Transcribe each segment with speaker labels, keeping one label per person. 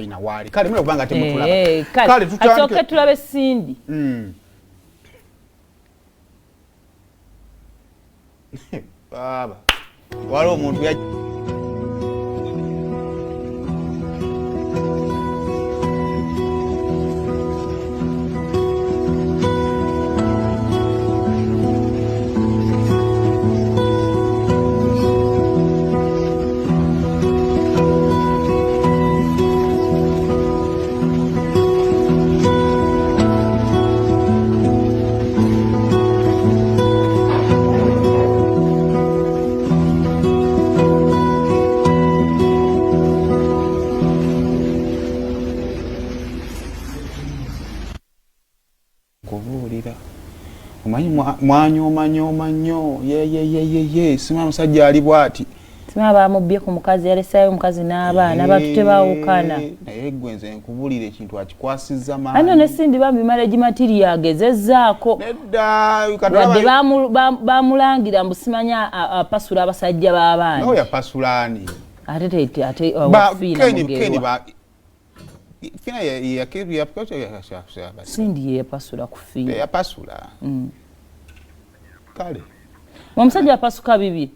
Speaker 1: ina wali kale mwe kubanga temutulaba
Speaker 2: kale tutanke tulabe Sindi
Speaker 1: baba wali omuntu ya mwanyoma nnyo ye sima omusajja ali bwati
Speaker 2: sima bamubye ku mukazi yalesayo omukazi n'abaana abantu tebawukana
Speaker 1: naye gwenze nkubulira ekintu akikwasiza maani
Speaker 2: ano ne Sindi bambi marriage material agezezzaako wadde bamulangira mbu simanya apasula abasajja b'abaana
Speaker 1: no yapasulaani
Speaker 2: ate wafiina mugerwa
Speaker 1: fina ya
Speaker 2: Sindi yapasula ku fiina
Speaker 1: yapasula kale
Speaker 2: omusajja apasuka bibi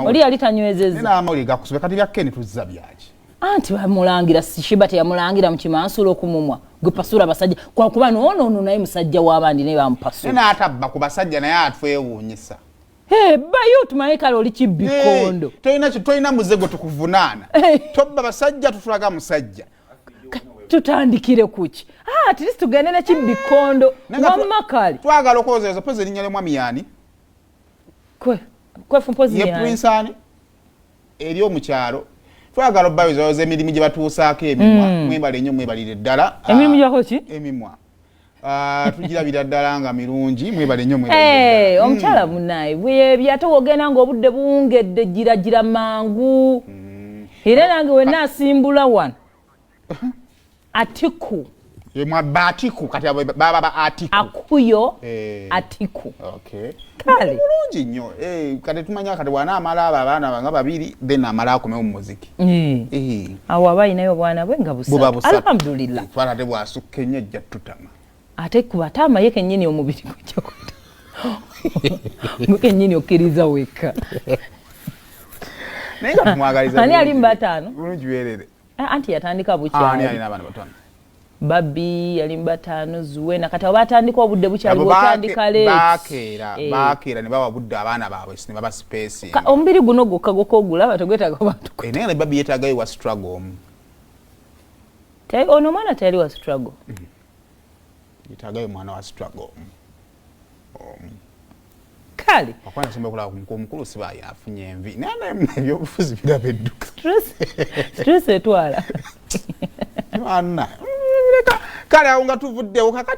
Speaker 2: oli yali tanywezezza
Speaker 1: nina amawulire gakusube kati bya Ken tuzza byaki
Speaker 2: anti bamulangira Shiba teyamulangira mu kimansulo okumumwa gwe pasula abasajja kwakuba noono naye musajja w'abandi naye bamupasula
Speaker 1: nina atabba ku basajja naye atwewuunyisa
Speaker 2: bayo tumanyi kale oli kibbikondo
Speaker 1: toyina muzego tukuvunaana tobba basajja tutulaga musajja
Speaker 2: tutandikire kuki at least tugende ne kibbikondo wamma kale
Speaker 1: twagala okozeza poze erinnya ly'omwami yani
Speaker 2: kwe fumpozi
Speaker 1: ye prince ani eri omukyalo twagala obbayoza emirimu gye batuusaako emimwa mwebale nnyo mwebalire ddala
Speaker 2: emirimu gyako ki
Speaker 1: emimwa tugirabira ddala nga mirungi mwebale nnyo mwebalire
Speaker 2: omukyala munaye bwebyo ate wogenda ng'obudde buwungedde gira mangu era nange wenna asimbula wano Atiku
Speaker 1: yemwa batiku kati baba atiku
Speaker 2: akuyo atiku
Speaker 1: okay
Speaker 2: kale
Speaker 1: mulungi nnyo kati tumanya kati wana amala abaana banga babiri then amala akome mu muziki
Speaker 2: awo abayinayo bwana bwe nga busa alhamdulillah
Speaker 1: twala te bwasukke nnyo jja tutama
Speaker 2: ate kubatama ye kennyini omubiri gujja kwita mukennyini okiriza weka
Speaker 1: naye tumwagaliza
Speaker 2: ani ali mbatano
Speaker 1: mulungi werere
Speaker 2: anti yatandika bukyali
Speaker 1: ani alina abaana batono
Speaker 2: Babi yali mbatano Zuwena kati batandika obudde bukyali bwotandika late
Speaker 1: bakeera ne bawa budde abaana baabwe ne baba space
Speaker 2: omubiri guno gokagokogula batogetaga abantu
Speaker 1: naye ne Babi yetagayo wa struggle
Speaker 2: ono mwana tayali wa struggle
Speaker 1: yetagayo mwana wa struggle
Speaker 2: kale
Speaker 1: akwana simba kula kumukulu siba yafunye envi nane ebyobufuzi birabe edduka
Speaker 2: stress etwala
Speaker 1: anna kale awo nga tuvuddewo